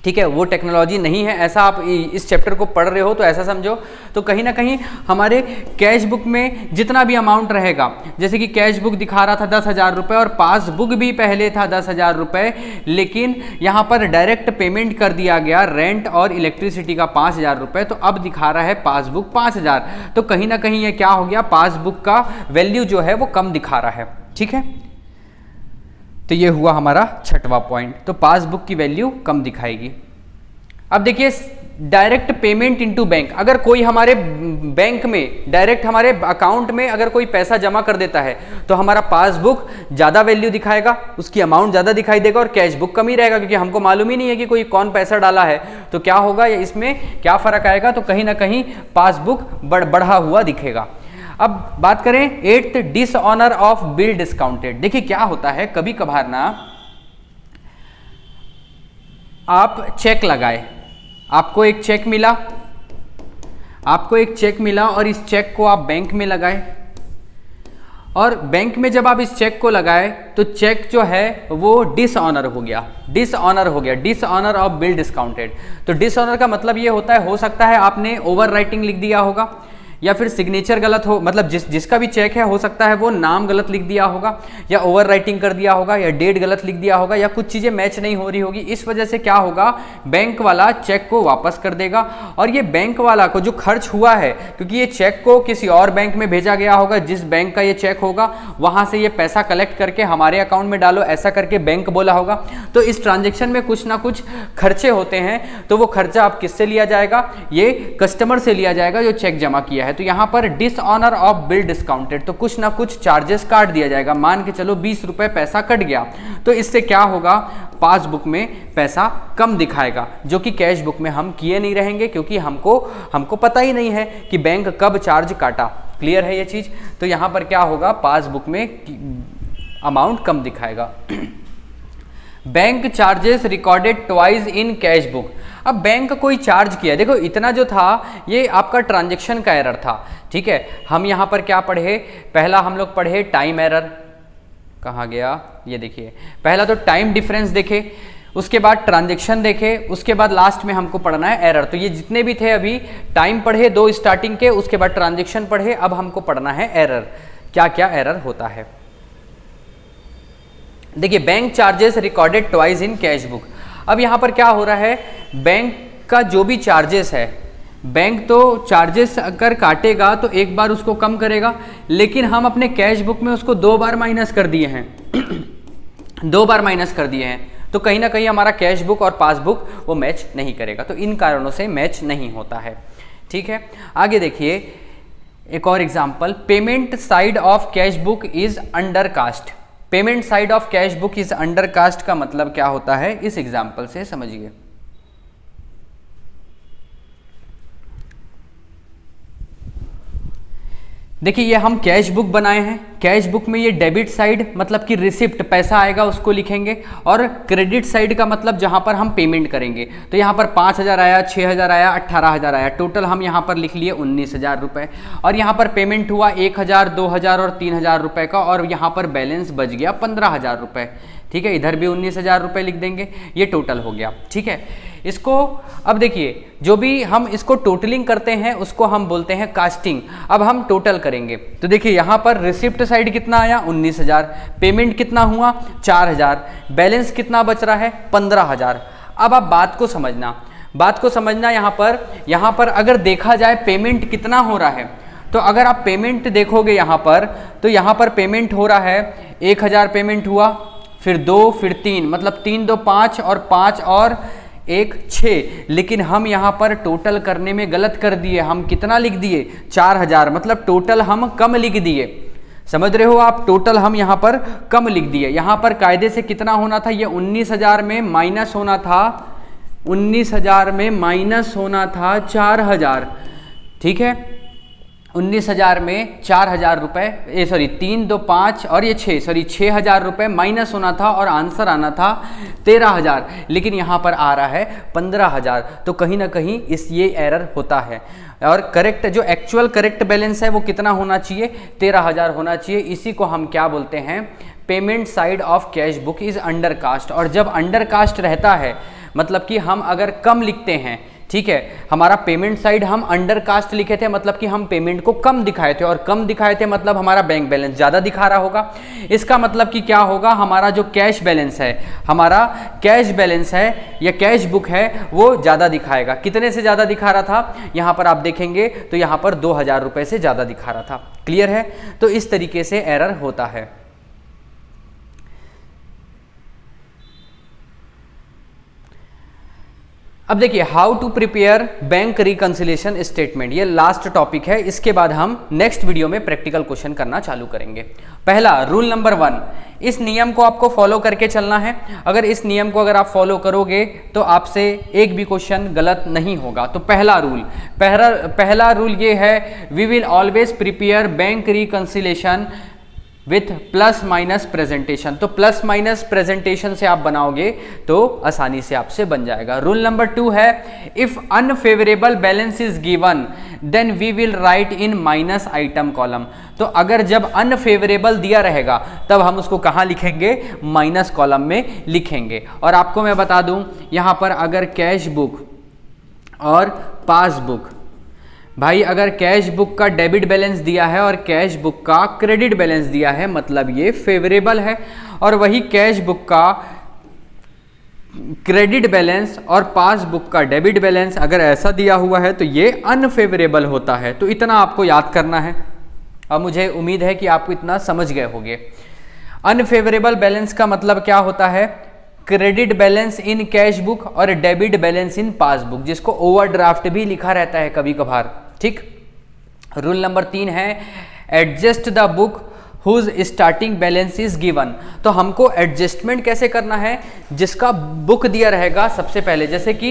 ठीक है, वो टेक्नोलॉजी नहीं है। ऐसा आप इस चैप्टर को पढ़ रहे हो तो ऐसा समझो। तो कहीं ना कहीं हमारे कैश बुक में जितना भी अमाउंट रहेगा, जैसे कि कैश बुक दिखा रहा था 10,000 रुपये और पासबुक भी पहले था 10,000 रुपये, लेकिन यहाँ पर डायरेक्ट पेमेंट कर दिया गया रेंट और इलेक्ट्रिसिटी का 5,000 रुपये, तो अब दिखा रहा है पासबुक 5,000। तो कहीं ना कहीं ये क्या हो गया, पासबुक का वैल्यू जो है वो कम दिखा रहा है, ठीक है। तो ये हुआ हमारा छठवां पॉइंट, तो पासबुक की वैल्यू कम दिखाएगी। अब देखिए डायरेक्ट पेमेंट इनटू बैंक, अगर कोई हमारे बैंक में डायरेक्ट हमारे अकाउंट में अगर कोई पैसा जमा कर देता है तो हमारा पासबुक ज़्यादा वैल्यू दिखाएगा, उसकी अमाउंट ज़्यादा दिखाई देगा और कैश बुक कम ही रहेगा, क्योंकि हमको मालूम ही नहीं है कि कोई कौन पैसा डाला है। तो क्या होगा, इसमें क्या फ़र्क आएगा, तो कहीं ना कहीं पासबुक बढ़ा हुआ दिखेगा। अब बात करें 8th dishonour of bill discounted. देखिए क्या होता है, कभी कभार ना आप चेक लगाए, आपको एक चेक मिला और इस चेक को आप बैंक में लगाए, और बैंक में जब आप इस चेक को लगाए तो चेक जो है वो डिसऑनर हो गया, डिसऑनर ऑफ बिल डिस्काउंटेड। तो डिसऑनर का मतलब ये होता है, हो सकता है आपने ओवर राइटिंग लिख दिया होगा या फिर सिग्नेचर गलत हो, मतलब जिसका भी चेक है हो सकता है वो नाम गलत लिख दिया होगा या ओवर राइटिंग कर दिया होगा या डेट गलत लिख दिया होगा या कुछ चीज़ें मैच नहीं हो रही होगी। इस वजह से क्या होगा, बैंक वाला चेक को वापस कर देगा, और ये बैंक वाला को जो खर्च हुआ है, क्योंकि ये चेक को किसी और बैंक में भेजा गया होगा, जिस बैंक का ये चेक होगा वहाँ से ये पैसा कलेक्ट करके हमारे अकाउंट में डालो, ऐसा करके बैंक बोला होगा। तो इस ट्रांजेक्शन में कुछ ना कुछ खर्चे होते हैं, तो वो खर्चा अब किससे लिया जाएगा, ये कस्टमर से लिया जाएगा जो चेक जमा किया है। तो यहाँ पर डिसऑनर ऑफ बिल डिस्काउंटेड, तो कुछ ना कुछ चार्जेस काट दिया जाएगा, मान के चलो 20 रुपए पैसा कट गया, तो इससे क्या होगा, पासबुक में पैसा कम दिखाएगा, जो कि कैश बुक में हम किए नहीं रहेंगे, क्योंकि हमको पता ही नहीं है कि बैंक कब चार्ज काटा। क्लियर है ये चीज। तो यहाँ पर क्या होगा, पासबुक में अमाउंट कम दिखाएगा। Bank charges recorded twice in cash book. अब बैंक कोई चार्ज किया, देखो इतना जो था ये आपका ट्रांजैक्शन का एरर था, ठीक है। हम यहाँ पर क्या पढ़े, पहला हम लोग पढ़े टाइम एरर, कहाँ गया, ये देखिए, पहला तो टाइम डिफरेंस देखे, उसके बाद ट्रांजैक्शन देखे, उसके बाद लास्ट में हमको पढ़ना है एरर। तो ये जितने भी थे अभी, टाइम पढ़े 2 स्टार्टिंग के, उसके बाद ट्रांजैक्शन पढ़े, अब हमको पढ़ना है एरर, क्या क्या एरर होता है। देखिए bank charges recorded twice in cash book. अब यहाँ पर क्या हो रहा है, बैंक का जो भी चार्जेस है, बैंक तो चार्जेस अगर काटेगा तो एक बार उसको कम करेगा, लेकिन हम अपने कैश बुक में उसको 2 बार माइनस कर दिए हैं 2 बार माइनस कर दिए हैं, तो कहीं ना कहीं हमारा कैश बुक और पासबुक वो मैच नहीं करेगा, तो इन कारणों से मैच नहीं होता है, ठीक है। आगे देखिए एक और example, payment side of cash book is under cast. Payment side of cash book is under cast का मतलब क्या होता है, इस एग्जाम्पल से समझिए। देखिए ये हम कैश बुक बनाए हैं, कैश बुक में ये डेबिट साइड मतलब कि रिसिप्ट पैसा आएगा उसको लिखेंगे, और क्रेडिट साइड का मतलब जहां पर हम पेमेंट करेंगे। तो यहाँ पर 5,000 आया, 6,000 आया, 18,000 आया, टोटल हम यहाँ पर लिख लिए 19,000 रुपये, और यहाँ पर पेमेंट हुआ 1,000, 2,000 और 3,000 रुपये का, और यहाँ पर बैलेंस बच गया 15,000 रुपये, ठीक है। इधर भी 19,000 रुपये लिख देंगे, ये टोटल हो गया, ठीक है। इसको अब देखिए जो भी हम इसको टोटलिंग करते हैं उसको हम बोलते हैं कास्टिंग। अब हम टोटल करेंगे तो देखिए यहाँ पर रिसिप्ट साइड कितना आया 19,000, पेमेंट कितना हुआ 4,000, बैलेंस कितना बच रहा है 15,000। अब आप बात को समझना यहाँ पर अगर देखा जाए पेमेंट कितना हो रहा है, तो अगर आप पेमेंट देखोगे यहाँ पर, तो यहाँ पर पेमेंट हो रहा है 1,000 पेमेंट हुआ, फिर 2, फिर 3, मतलब 3 2 5 और 5 और 1 6, लेकिन हम यहाँ पर टोटल करने में गलत कर दिए, हम कितना लिख दिए 4,000, मतलब टोटल हम कम लिख दिए, समझ रहे हो आप, टोटल हम यहाँ पर कम लिख दिए। यहाँ पर कायदे से कितना होना था, ये 19,000 में माइनस होना था, 19,000 में माइनस होना था 4,000, ठीक है। 19,000 में 4,000 रुपये, सॉरी 3 2 5 और ये 6, सॉरी 6,000 रुपये माइनस होना था और आंसर आना था 13,000, लेकिन यहाँ पर आ रहा है 15,000। तो कहीं ना कहीं ये एरर होता है। और करेक्ट जो एक्चुअल करेक्ट बैलेंस है वो कितना होना चाहिए, 13,000 होना चाहिए। इसी को हम क्या बोलते हैं, payment side of cash book is under cast. और जब अंडर कास्ट रहता है मतलब कि हम अगर कम लिखते हैं, ठीक है, हमारा पेमेंट साइड हम अंडर कास्ट लिखे थे मतलब कि हम पेमेंट को कम दिखाए थे, और कम दिखाए थे मतलब हमारा बैंक बैलेंस ज़्यादा दिखा रहा होगा। इसका मतलब कि क्या होगा, हमारा जो कैश बैलेंस है, हमारा कैश बैलेंस है या कैश बुक है वो ज़्यादा दिखाएगा। कितने से ज़्यादा दिखा रहा था, यहाँ पर आप देखेंगे तो यहाँ पर 2,000 रुपये से ज़्यादा दिखा रहा था। क्लियर है? तो इस तरीके से एरर होता है। अब देखिए, how to prepare bank reconciliation statement, ये लास्ट टॉपिक है। इसके बाद हम नेक्स्ट वीडियो में प्रैक्टिकल क्वेश्चन करना चालू करेंगे। पहला रूल नंबर 1, इस नियम को आपको फॉलो करके चलना है। अगर इस नियम को अगर आप फॉलो करोगे तो आपसे एक भी क्वेश्चन गलत नहीं होगा। तो पहला रूल ये है, we will always prepare bank reconciliation with plus minus presentation. तो प्लस माइनस प्रेजेंटेशन से आप बनाओगे तो आसानी से आपसे बन जाएगा। रूल नंबर 2 है, if unfavourable balance is given then we will write in minus item column. तो अगर जब अनफेवरेबल दिया रहेगा तब हम उसको कहाँ लिखेंगे, माइनस कॉलम में लिखेंगे। और आपको मैं बता दूं, यहाँ पर अगर कैश बुक और पासबुक, भाई अगर कैश बुक का डेबिट बैलेंस दिया है और कैश बुक का क्रेडिट बैलेंस दिया है मतलब ये फेवरेबल है, और वही कैश बुक का क्रेडिट बैलेंस और पासबुक का डेबिट बैलेंस अगर ऐसा दिया हुआ है तो ये अनफेवरेबल होता है। तो इतना आपको याद करना है और मुझे उम्मीद है कि आपको इतना समझ गए होंगे। अनफेवरेबल बैलेंस का मतलब क्या होता है, credit balance in cash book और डेबिट बैलेंस इन पासबुक, जिसको ओवरड्राफ्ट भी लिखा रहता है कभी कभार। ठीक। रूल नंबर 3 है, adjust the book whose starting balance is given. तो हमको एडजस्टमेंट कैसे करना है, जिसका बुक दिया रहेगा सबसे पहले, जैसे कि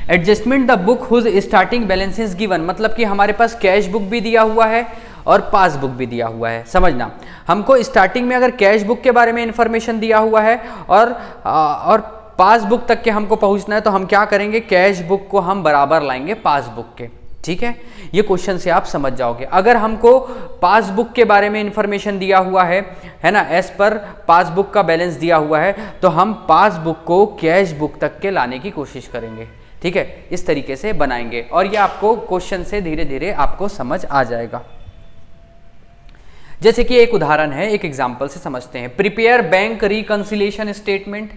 adjustment the book whose starting balance is given, मतलब कि हमारे पास कैश बुक भी दिया हुआ है और पासबुक भी दिया हुआ है। समझना, हमको स्टार्टिंग में अगर कैश बुक के बारे में इंफॉर्मेशन दिया हुआ है और पासबुक तक के हमको पहुंचना है तो हम क्या करेंगे, कैश बुक को हम बराबर लाएंगे पासबुक के। ठीक है, ये क्वेश्चन से आप समझ जाओगे। अगर हमको पासबुक के बारे में इंफॉर्मेशन दिया हुआ है ना, एज पर पासबुक का बैलेंस दिया हुआ है, तो हम पासबुक को कैश बुक तक के लाने की कोशिश करेंगे। ठीक है, इस तरीके से बनाएंगे और ये आपको क्वेश्चन से धीरे धीरे आपको समझ आ जाएगा। जैसे कि एक उदाहरण है, एक एग्जांपल से समझते हैं। Prepare bank reconciliation statement.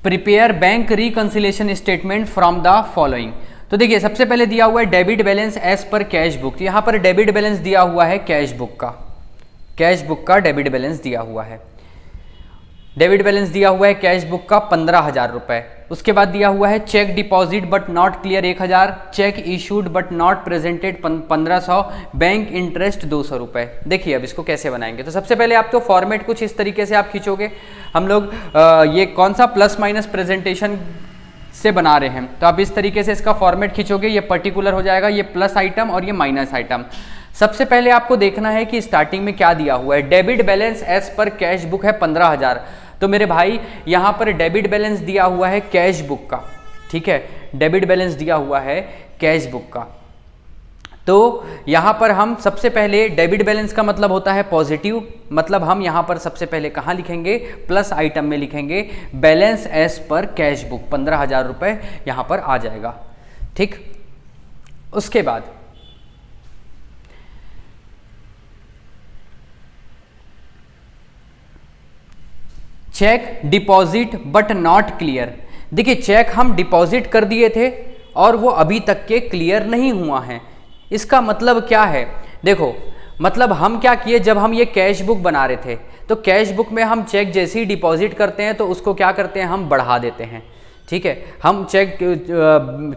Prepare bank reconciliation statement from the following. तो देखिए, सबसे पहले दिया हुआ है debit balance as per cash book. यहां पर डेबिट बैलेंस दिया हुआ है कैश बुक का डेबिट बैलेंस दिया हुआ है। डेबिट बैलेंस दिया हुआ है कैश बुक का 15,000 रुपए। उसके बाद दिया हुआ है cheque deposit but not clear 1,000, cheque issued but not presented 1,500, bank interest 200 रुपए। देखिए अब इसको कैसे बनाएंगे। तो सबसे पहले आप तो फॉर्मेट कुछ इस तरीके से आप खींचोगे। हम लोग ये कौन सा प्लस माइनस प्रेजेंटेशन से बना रहे हैं, तो आप इस तरीके से इसका फॉर्मेट खींचोगे। ये पर्टिकुलर हो जाएगा, ये प्लस आइटम और ये माइनस आइटम। सबसे पहले आपको देखना है कि स्टार्टिंग में क्या दिया हुआ है। Debit balance as per cash book है 15,000। तो मेरे भाई यहाँ पर डेबिट बैलेंस दिया हुआ है कैश बुक का। ठीक है, डेबिट बैलेंस दिया हुआ है कैश बुक का। तो यहाँ पर हम सबसे पहले डेबिट बैलेंस का मतलब होता है पॉजिटिव, मतलब हम यहाँ पर सबसे पहले कहाँ लिखेंगे, प्लस आइटम में लिखेंगे balance as per cash book 15,000 रुपये यहाँ पर आ जाएगा। ठीक, उसके बाद cheque deposit but not clear. देखिए, चेक हम डिपॉजिट कर दिए थे और वो अभी तक के क्लियर नहीं हुआ है। इसका मतलब क्या है, देखो मतलब हम क्या किए, जब हम ये कैश बुक बना रहे थे तो कैश बुक में हम चेक जैसे ही डिपॉजिट करते हैं तो उसको क्या करते हैं, हम बढ़ा देते हैं। ठीक है, हम चेक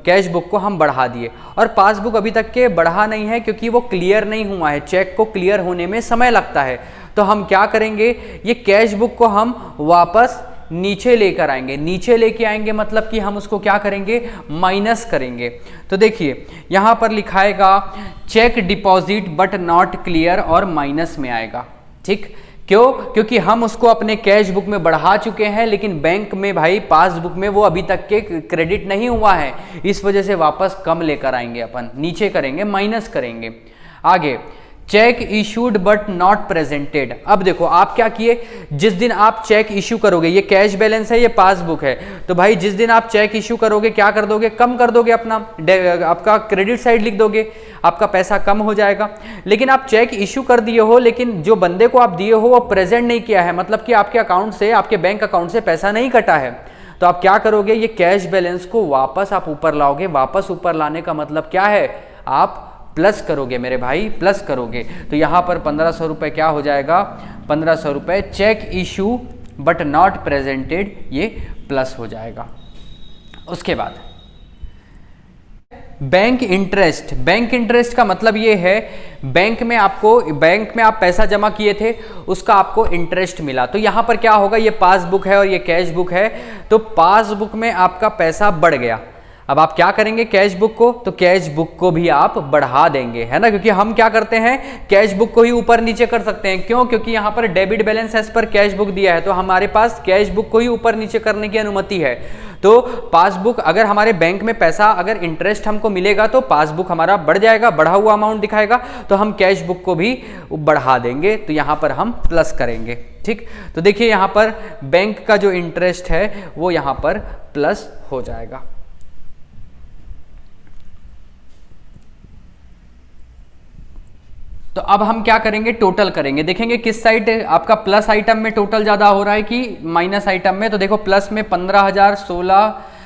कैश बुक को हम बढ़ा दिए और पासबुक अभी तक के बढ़ा नहीं है क्योंकि वो क्लियर नहीं हुआ है। चेक को क्लियर होने में समय लगता है। तो हम क्या करेंगे, ये कैश बुक को हम वापस नीचे लेकर आएंगे। नीचे लेके आएंगे मतलब कि हम उसको क्या करेंगे, माइनस करेंगे। तो देखिए यहाँ पर लिखाएगा cheque deposit but not clear और माइनस में आएगा। ठीक, क्यों? क्योंकि हम उसको अपने कैश बुक में बढ़ा चुके हैं, लेकिन बैंक में भाई पासबुक में वो अभी तक के क्रेडिट नहीं हुआ है, इस वजह से वापस कम लेकर आएंगे, अपन नीचे करेंगे, माइनस करेंगे। आगे check issued but not presented. अब देखो आप क्या किए, जिस दिन आप चेक इशू करोगे, ये कैश बैलेंस है, ये पासबुक है, तो भाई जिस दिन आप चेक इशू करोगे क्या कर दोगे, कम कर दोगे, अपना आपका क्रेडिट साइड लिख दोगे, आपका पैसा कम हो जाएगा। लेकिन आप चेक इशू कर दिए हो, लेकिन जो बंदे को आप दिए हो वो प्रेजेंट नहीं किया है, मतलब कि आपके अकाउंट से, आपके बैंक अकाउंट से पैसा नहीं कटा है, तो आप क्या करोगे, ये कैश बैलेंस को वापस आप ऊपर लाओगे। वापस ऊपर लाने का मतलब क्या है, आप प्लस करोगे मेरे भाई, प्लस करोगे। तो यहाँ पर 1500 रुपये क्या हो जाएगा, 1500 रुपये cheque issue but not presented, ये प्लस हो जाएगा। उसके बाद बैंक इंटरेस्ट। बैंक इंटरेस्ट का मतलब ये है, बैंक में आप पैसा जमा किए थे, उसका आपको इंटरेस्ट मिला। तो यहाँ पर क्या होगा, ये पासबुक है और ये कैश बुक है, तो पासबुक में आपका पैसा बढ़ गया। अब आप क्या करेंगे, कैश बुक को, तो कैश बुक को भी आप बढ़ा देंगे, है ना, क्योंकि हम क्या करते हैं, कैश बुक को ही ऊपर नीचे कर सकते हैं। क्यों? क्योंकि यहाँ पर debit balance as per cash book दिया है, तो हमारे पास कैश बुक को ही ऊपर नीचे करने की अनुमति है। तो पासबुक, अगर हमारे बैंक में पैसा, अगर इंटरेस्ट हमको मिलेगा तो पासबुक हमारा बढ़ जाएगा, बढ़ा हुआ अमाउंट दिखाएगा, तो हम कैश बुक को भी बढ़ा देंगे, तो यहाँ पर हम प्लस करेंगे। ठीक, तो देखिए यहाँ पर बैंक का जो इंटरेस्ट है वो यहाँ पर प्लस हो जाएगा। तो अब हम क्या करेंगे, टोटल करेंगे, देखेंगे किस साइड आपका प्लस आइटम में टोटल ज्यादा हो रहा है कि माइनस आइटम में। तो देखो प्लस में 15,000,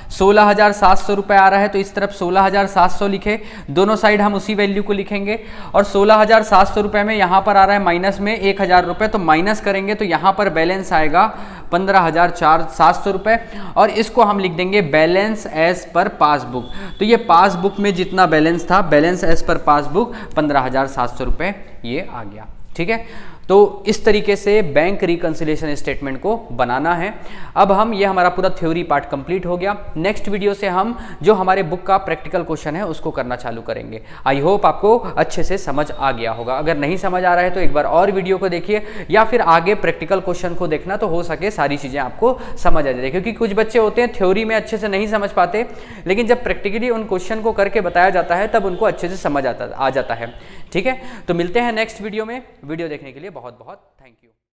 16,700 रुपये आ रहा है, तो इस तरफ 16,700 लिखे, दोनों साइड हम उसी वैल्यू को लिखेंगे। और 16,700 रुपये में यहाँ पर आ रहा है माइनस में 1,000 रुपये, तो माइनस करेंगे तो यहाँ पर बैलेंस आएगा 15,700 रुपये, और इसको हम लिख देंगे बैलेंस एज पर पासबुक। तो ये पासबुक में जितना बैलेंस था, बैलेंस एज पर पासबुक 15,700 रुपये ये आ गया। ठीक है, तो इस तरीके से बैंक रिकंसिलिएशन स्टेटमेंट को बनाना है। अब हम, ये हमारा पूरा थ्योरी पार्ट कंप्लीट हो गया। नेक्स्ट वीडियो से हम जो हमारे बुक का प्रैक्टिकल क्वेश्चन है उसको करना चालू करेंगे। आई होप आपको अच्छे से समझ आ गया होगा। अगर नहीं समझ आ रहा है तो एक बार और वीडियो को देखिए, या फिर आगे प्रैक्टिकल क्वेश्चन को देखना, तो हो सके सारी चीज़ें आपको समझ आ जाए। क्योंकि कुछ बच्चे होते हैं थ्योरी में अच्छे से नहीं समझ पाते, लेकिन जब प्रैक्टिकली उन क्वेश्चन को करके बताया जाता है तब उनको अच्छे से समझ आ जाता है। ठीक है, तो मिलते हैं नेक्स्ट वीडियो में। वीडियो देखने के लिए बहुत बहुत थैंक यू।